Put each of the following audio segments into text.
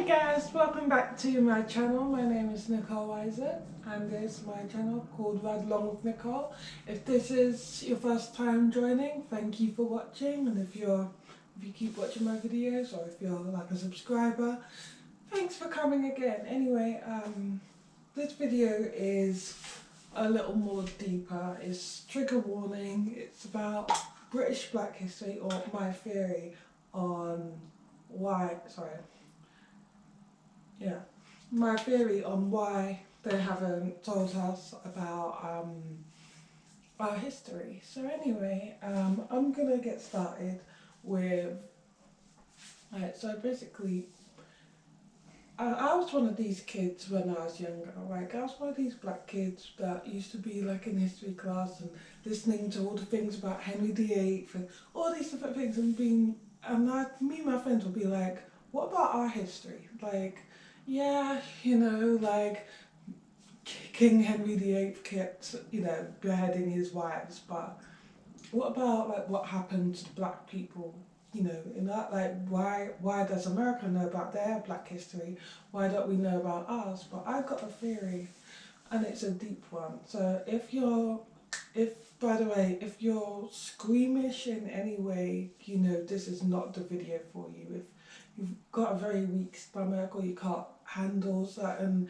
guys, welcome back to my channel. My name is Nicole Isaac and this is my channel called Ride Along with Nicole. If this is your first time joining, thank you for watching, and if you keep watching my videos or if you're like a subscriber, thanks for coming again. Anyway, this video is a little more deeper. It's trigger warning. It's about British Black history, or my theory on my theory on why they haven't told us about our history. So anyway, I'm gonna get started with, so basically, I was one of these kids when I was younger. Like, I was one of these black kids that used to be like in history class and listening to all the things about Henry VIII and all these different things, and me and my friends would be like, what about our history? Like, yeah, like King Henry VIII kept, beheading his wives, but what about like what happened to black people? In that, like, why does America know about their black history? Why don't we know about ours? But I've got a theory, and it's a deep one. So if by the way, if you're squeamish in any way, this is not the video for you. If you've got a very weak stomach or you can't handle certain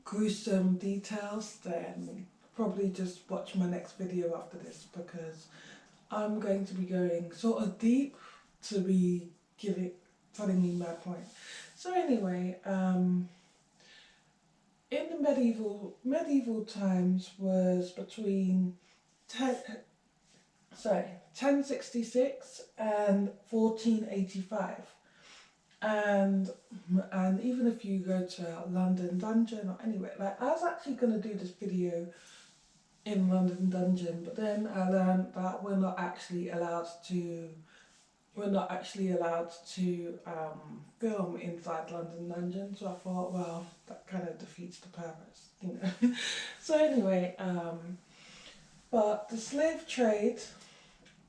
gruesome details, then probably just watch my next video after this, because I'm going to be going sort of deep to be telling me my point. So anyway, in the medieval times was between 1066 and 1485. And even if you go to London Dungeon or anywhere, like, I was actually going to do this video in London Dungeon, but then I learned that we're not actually allowed to film inside London Dungeon. So I thought, well, that kind of defeats the purpose, So anyway, but the slave trade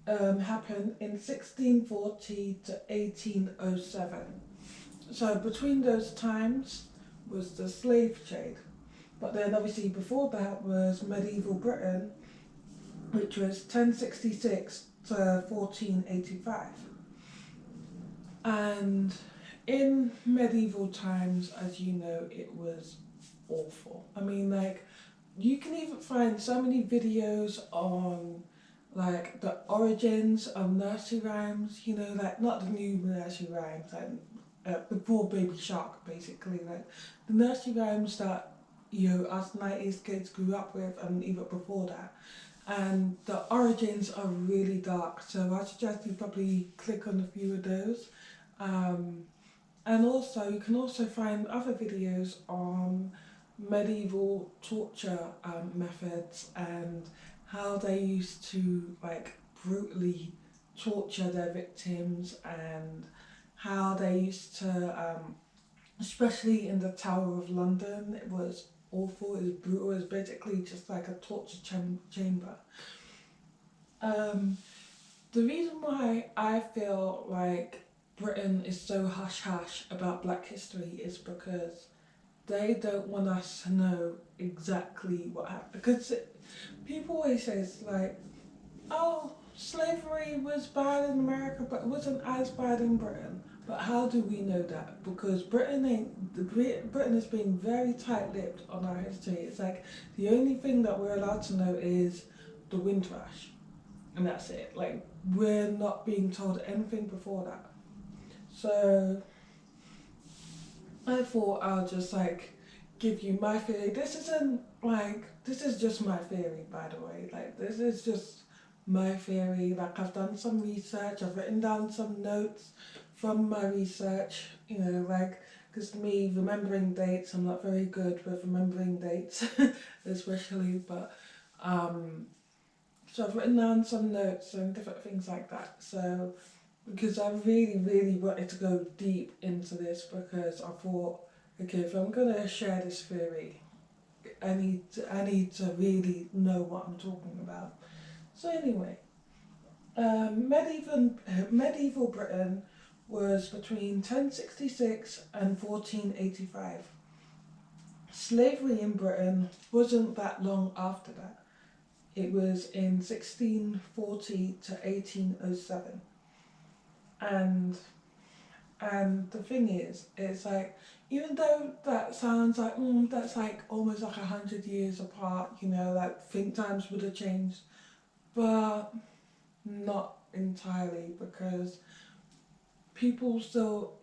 happened in 1640 to 1807. So between those times was the slave trade. But then obviously before that was medieval Britain, which was 1066 to 1485. And in medieval times, as you know, it was awful. I mean, like, you can even find so many videos on like the origins of nursery rhymes, like not the new nursery rhymes, like before Baby Shark, basically, like the nursery rhymes that us 90s kids grew up with, and even before that. And the origins are really dark, so I suggest you probably click on a few of those. And also, you can also find other videos on medieval torture methods and how they used to like brutally torture their victims, and how they used to, especially in the Tower of London, it was awful, it was brutal, it was basically just like a torture chamber. The reason why I feel like Britain is so hush-hush about black history is because they don't want us to know exactly what happened. Because people always say, it's like, oh, slavery was bad in America, but it wasn't as bad in Britain. But how do we know that? Because Britain is being very tight-lipped on our history. It's like the only thing that we're allowed to know is the Windrush, and that's it. Like, we're not being told anything before that. So I thought I'll just like give you my theory. This is just my theory, by the way. Like, this is just my theory. Like, I've done some research, I've written down some notes from my research, like, because me remembering dates, I'm not very good with remembering dates, especially, but so I've written down some notes and different things like that. So because I really, really wanted to go deep into this, because I thought, okay, if I'm going to share this theory, I need to really know what I'm talking about. So anyway, medieval Britain was between 1066 and 1485. Slavery in Britain wasn't that long after that. It was in 1640 to 1807. And the thing is, it's like, even though that sounds like, that's like almost like 100 years apart, you know, like think times would have changed, but not entirely, because people still,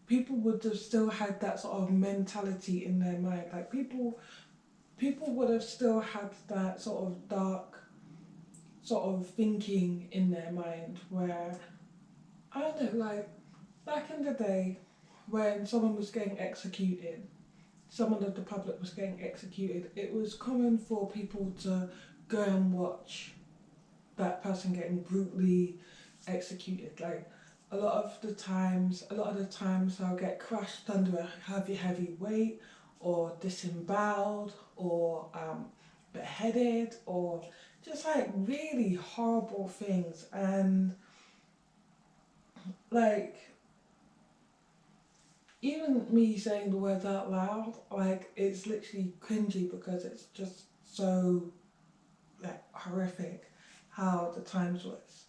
people would have still had that sort of mentality in their mind. Like people would have still had that sort of dark sort of thinking in their mind where, I don't know, like back in the day when someone was getting executed, someone of the public was getting executed, it was common for people to go and watch that person getting brutally executed. Like a lot of the times they'll get crushed under a heavy weight, or disemboweled, or beheaded, or just like really horrible things. And like, even me saying the words out loud, like it's literally cringy because it's just so like horrific how the times was.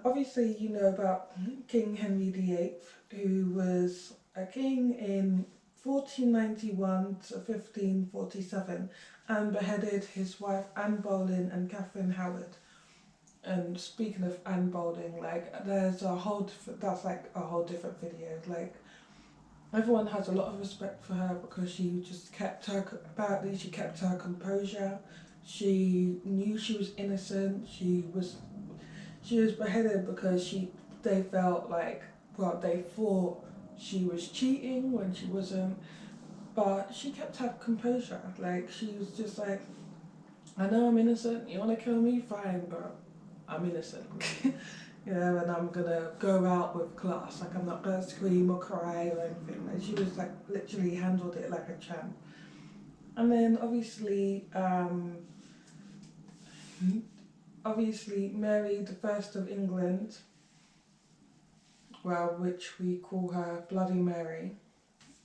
Obviously, you know about King Henry VIII, who was a king in 1491 to 1547 and beheaded his wife Anne Boleyn and Catherine Howard. And speaking of Anne Boleyn, like there's a whole that's like a whole different video. Like everyone has a lot of respect for her because she just kept her, apparently she kept her composure. She knew she was innocent. She was beheaded because they felt like, well, they thought she was cheating when she wasn't, but she kept her composure. Like she was just like, I know I'm innocent. You want to kill me, fine, but I'm innocent. You know, and I'm gonna go out with class. Like I'm not gonna scream or cry or anything. Like she was like literally handled it like a champ. And then obviously Mary the First of England, well, which we call her Bloody Mary,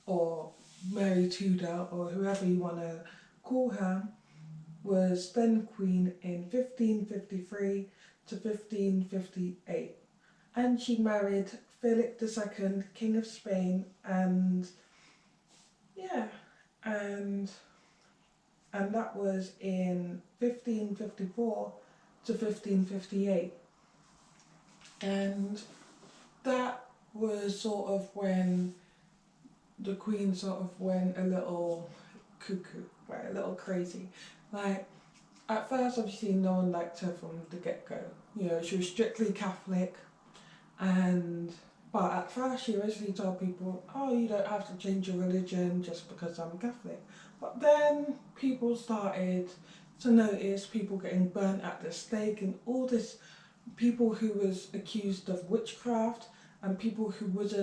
or Mary Tudor, or whoever you want to call her, was then queen in 1553 to 1558. And she married Philip II, King of Spain, and yeah, and that was in 1554 to 1558. And that was sort of when the Queen sort of went a little cuckoo, right, a little crazy. Like, at first, obviously, no one liked her from the get-go. You know, she was strictly Catholic, but at first she originally told people, oh, you don't have to change your religion just because I'm Catholic. But then people started to notice people getting burnt at the stake and all this, people who was accused of witchcraft, and people who was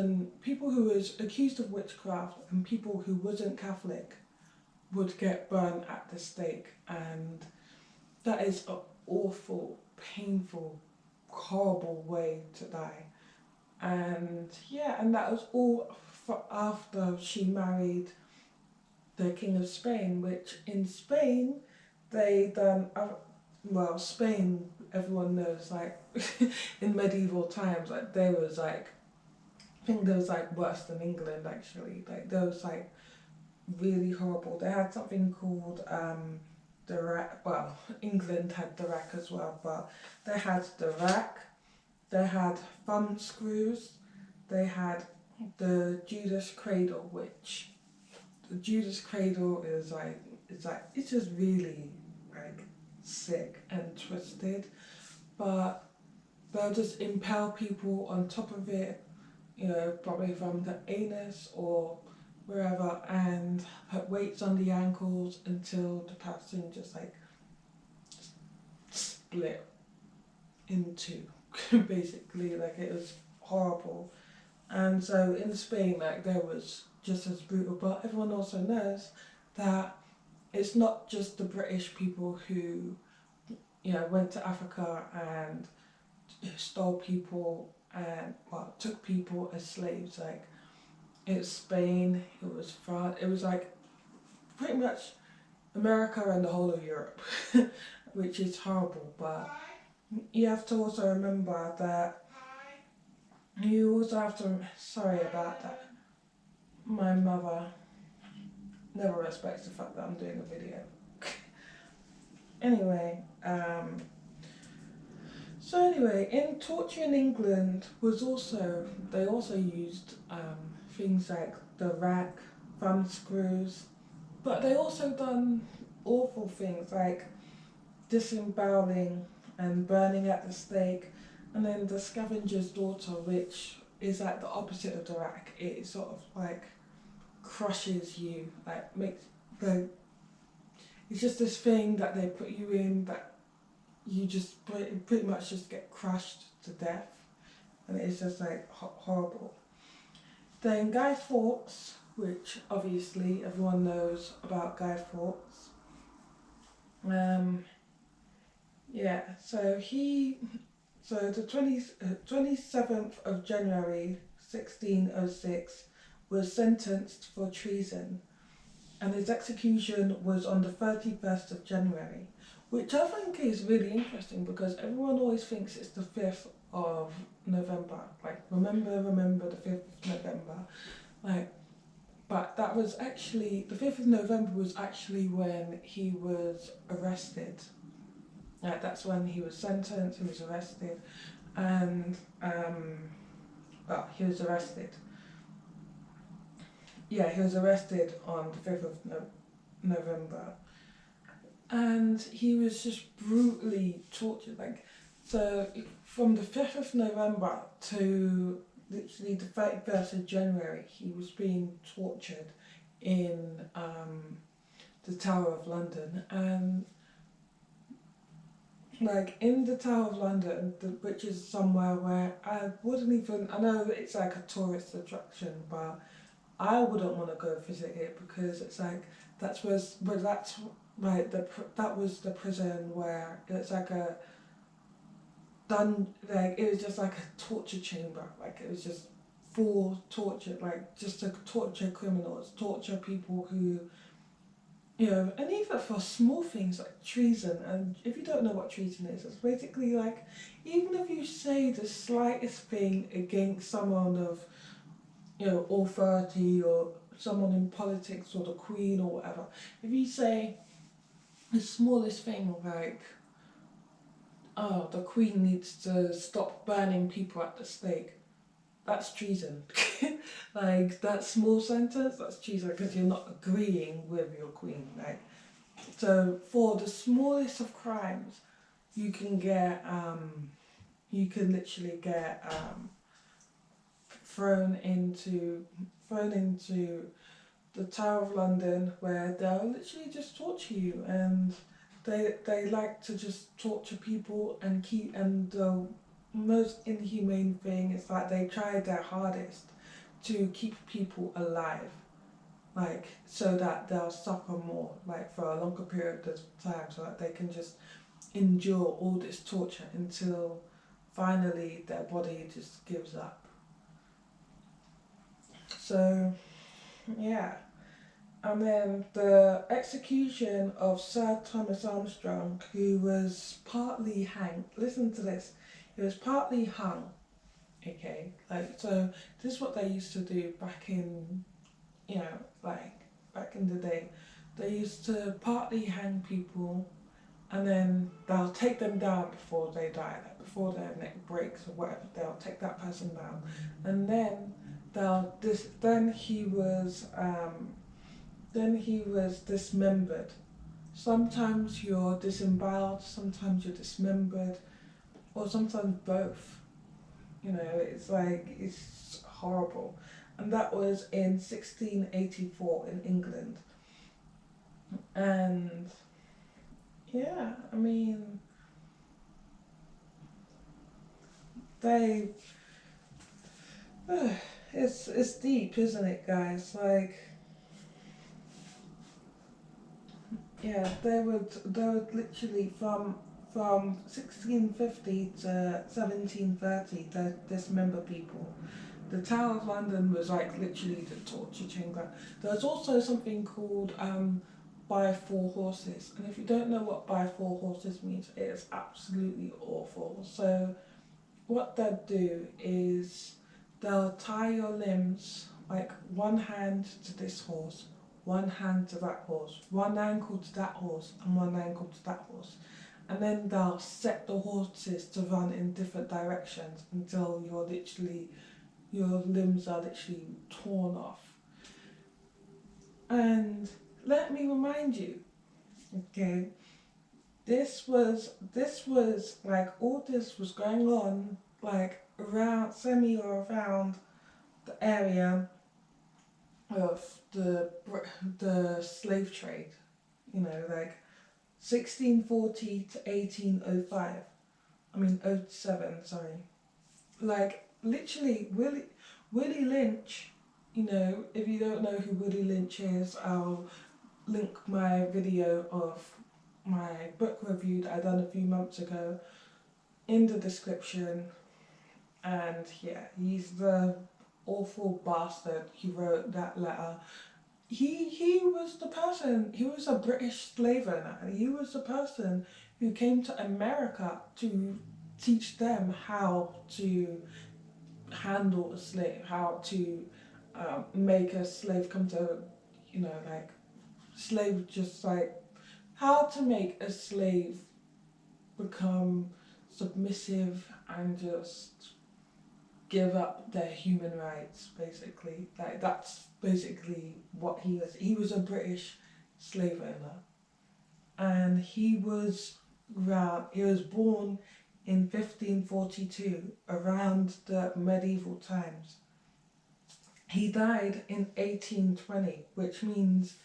accused of witchcraft and people who wasn't Catholic would get burnt at the stake. And that is an awful, painful, horrible way to die. And yeah, and that was all after she married the King of Spain, which in Spain they done, well, Spain, everyone knows, like in medieval times, like there was like, I think there was like worse than England actually. Like there was like really horrible. They had something called the rack. Well, England had the rack as well, but they had the rack. They had thumb screws. They had the Judas cradle, which the Judas cradle is like, it's just really like sick and twisted, but they'll just impale people on top of it, you know, probably from the anus or wherever, and put weights on the ankles until the person just like split in two, basically. Like it was horrible. And so in Spain, like there was just as brutal, but everyone also knows that it's not just the British people who, you know, went to Africa and stole people and well, took people as slaves. Like it was Spain, it was France, it was like pretty much America and the whole of Europe, which is horrible. But you have to also remember that you also have to. Sorry about that. My mother never respects the fact that I'm doing a video. Anyway, so anyway, in torture in England was also they also used things like the rack, thumb screws, but they also done awful things like disemboweling and burning at the stake, and then the scavenger's daughter, which is like the opposite of the rack. It sort of like crushes you, like makes the. It's just this thing that they put you in that you just pretty much just get crushed to death, and it's just like horrible. Then Guy Fawkes, which obviously everyone knows about Guy Fawkes. Yeah, so the 27th of January 1606 was sentenced for treason, and his execution was on the 31st of January, which I think is really interesting because everyone always thinks it's the 5th of November. Like, remember the 5th of November. Like, but that was actually, the 5th of November was actually when he was arrested. Like, that's when he was sentenced, he was arrested, and, well, he was arrested. Yeah, he was arrested on the 5th of November. And he was just brutally tortured. Like, so from the 5th of November to literally the 31st of January, he was being tortured in the Tower of London. And like in the Tower of London, which is somewhere where I know it's like a tourist attraction, but I wouldn't want to go visit it because it's like that was the prison where it's like a it was just like a torture chamber, like it was just full torture, like just to torture criminals, torture people who, you know, and even for small things like treason. And if you don't know what treason is, it's basically like, even if you say the slightest thing against someone of, you know, authority or someone in politics or the Queen or whatever, if you say the smallest thing like, oh, the Queen needs to stop burning people at the stake, that's treason. Like, that small sentence, that's treason because you're not agreeing with your Queen. Like, so for the smallest of crimes, you can literally get thrown into the Tower of London, where they'll literally just torture you, and they like to just torture people and the most inhumane thing is that they try their hardest to keep people alive, like so that they'll suffer more, like for a longer period of time, so that they can just endure all this torture until finally their body just gives up. So yeah. And then the execution of Sir Thomas Armstrong, who was partly hanged. Listen to this. He was partly hung. Okay, like, so this is what they used to do back in, you know, like back in the day. They used to partly hang people, and then they'll take them down before they die, like before their neck breaks or whatever. They'll take that person down, and then Then he was dismembered. Sometimes you're disemboweled, sometimes you're dismembered, or sometimes both. You know, it's horrible. And that was in 1684 in England. And yeah, I mean, they. It's deep, isn't it, guys? Like, yeah, they would literally from from 1650 to 1730, the dismember people. The Tower of London was like literally the torture chamber. There's also something called by four horses, and if you don't know what by four horses means, it is absolutely awful. So what they'll do is they'll tie your limbs, like one hand to this horse, one hand to that horse, one ankle to that horse, and one ankle to that horse. And then they'll set the horses to run in different directions until your limbs are literally torn off. And let me remind you, okay, this was like all this was going on like around around the area of the slave trade, you know, like 1640 to 1805. I mean, '07, sorry. Like literally, Willie Lynch. You know, if you don't know who Willie Lynch is, I'll link my video of my book review that I done a few months ago in the description. And yeah, he's the awful bastard who wrote that letter. He was the person. He was a British slave owner. He was the person who came to America to teach them how to handle a slave, how to make a slave come to, you know, like slave, just like how to make a slave become submissive and just give up their human rights, basically. Like that's basically what he was. He was a British slave owner, and he was born in 1542, around the medieval times. He died in 1820, which means,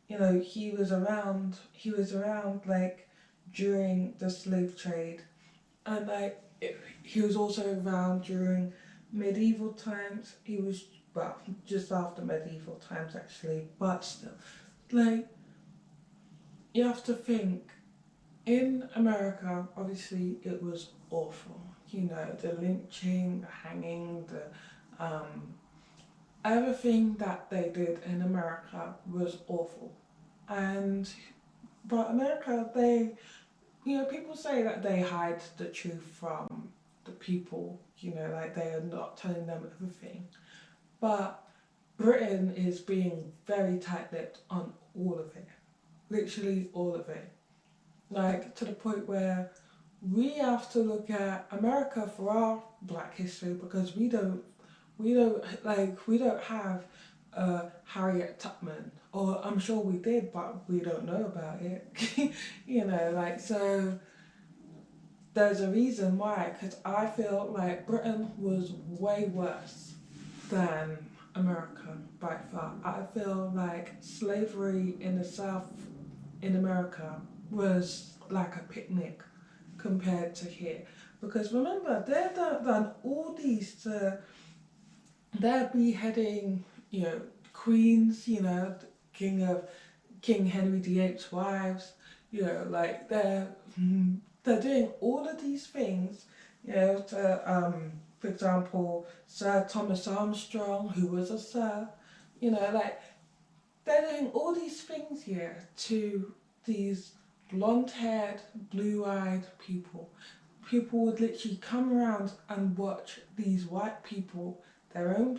you know, he was around like during the slave trade, and like he was also around during medieval times. He was, well, just after medieval times actually, but still, like, you have to think, in America, obviously it was awful. You know, the lynching, the hanging, the everything that they did in America was awful. And but America, they, you know, people say that they hide the truth from the people. You know, like they are not telling them everything. But Britain is being very tight-lipped on all of it, literally all of it. Like to the point where we have to look at America for our Black history, because we don't have Harriet Tubman, or I'm sure we did, but we don't know about it. You know, like, so there's a reason why, because I feel like Britain was way worse than America by far. I feel like slavery in the South in America was like a picnic compared to here. Because remember, they've done all these they're beheading, you know, queens, you know, King Henry VIII's wives, you know, like they're doing all of these things, you know, to for example, Sir Thomas Armstrong, who was a sir, you know, like they're doing all these things here to these blonde-haired, blue-eyed people. People would literally come around and watch these white people, their own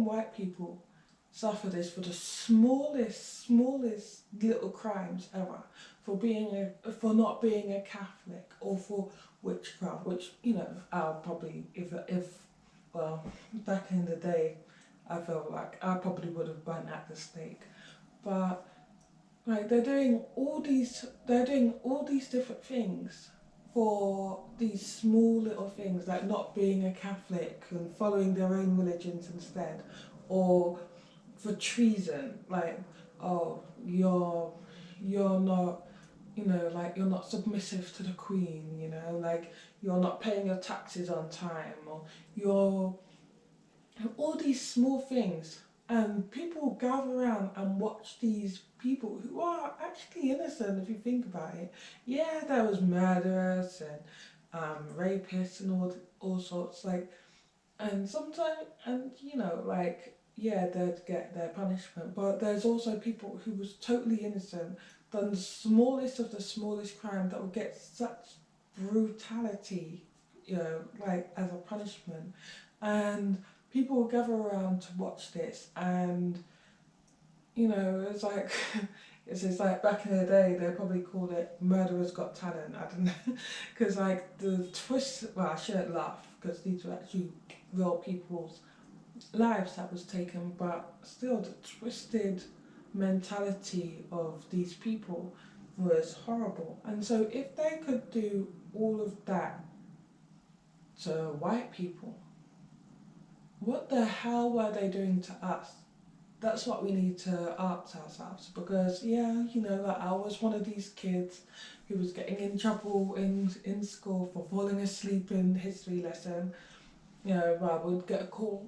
white people, suffer this for the smallest little crimes ever, for not being a Catholic, or for witchcraft, which, you know, I'll probably, if well, back in the day, I felt like I probably would have burnt at the stake. But like they're doing all these different things for these small little things, like not being a Catholic and following their own religions instead, or for treason, like, oh, you're not, you know, like you're not submissive to the Queen, you know, like you're not paying your taxes on time, or you're all these small things. And people gather around and watch these people who are actually innocent if you think about it. Yeah, there was murderers and rapists and all sorts, like, and sometimes, and you know, like, yeah, they'd get their punishment, but there's also people who was totally innocent, done the smallest of the smallest crime that would get such brutality, you know, like as a punishment. And people will gather around to watch this, and you know, it's like it's like back in the day they probably called it Murderers Got Talent. I don't know, because like the twist. Well, I shouldn't laugh because these were actually real people's lives that was taken, but still the twisted mentality of these people was horrible. And so if they could do all of that to white people, what the hell were they doing to us? That's what we need to ask ourselves, because yeah, you know, like I was one of these kids who was getting in trouble in school for falling asleep in history lesson. You know, I would get a call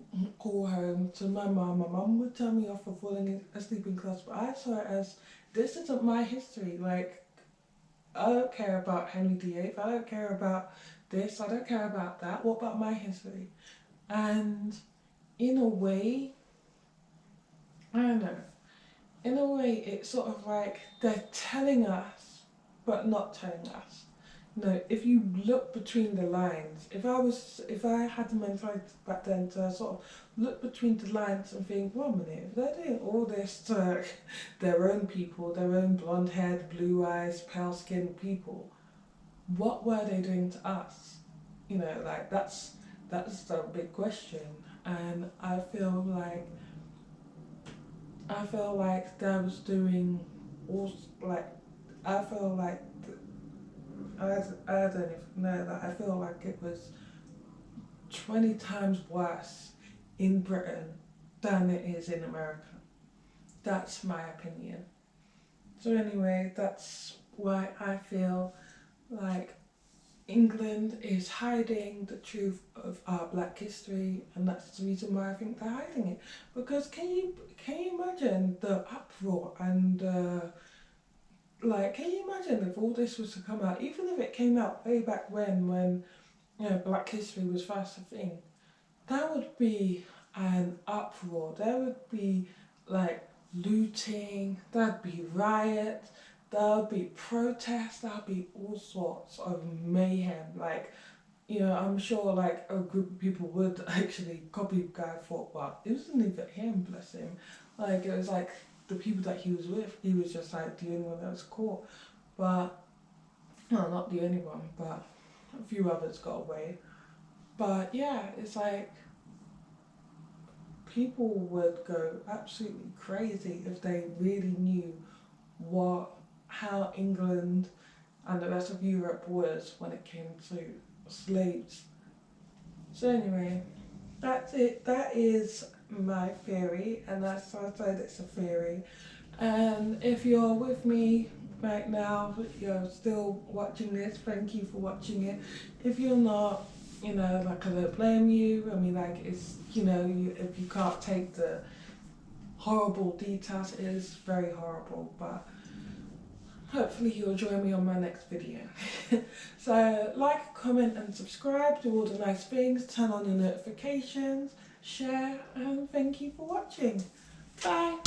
home to my mum. My mum would tell me off for falling asleep in class, but I saw it as, this isn't my history. Like, I don't care about Henry VIII. I don't care about this. I don't care about that. What about my history? And in a way, I don't know. In a way, it's sort of like they're telling us, but not telling us. No, if you look between the lines, if I had the mentality back then to sort of look between the lines and think, one minute, if they're doing all this to their own people, their own blonde-haired, blue-eyes, pale-skinned people, what were they doing to us? You know, like that's the big question, and I feel like they was doing all like I feel like I don't even know that. I feel like it was 20 times worse in Britain than it is in America. That's my opinion. So anyway, that's why I feel like England is hiding the truth of our black history, and that's the reason why I think they're hiding it. Because can you imagine the uproar and like, can you imagine if all this was to come out, even if it came out way back when you know, black history was first a thing, that would be an uproar. There would be like looting, there'd be riots, there'd be protests, there'd be all sorts of mayhem. Like, you know, I'm sure like a group of people would actually copy the guy. Thought, well, it wasn't even him, bless him. Like, it was like the people that he was with, he was just like the only one that was caught. But, well, not the only one, but a few others got away. But yeah, it's like people would go absolutely crazy if they really knew how England and the rest of Europe was when it came to slaves. So anyway, that's it. That is my theory, and that's why I said it's a theory. And if you're with me right now, you're still watching this, thank you for watching it. If you're not, you know, like I don't blame you. I mean, like it's, you know, if you can't take the horrible details, it is very horrible, but hopefully you'll join me on my next video. So like, comment and subscribe, do all the nice things, turn on your notifications, share, and thank you for watching. Bye.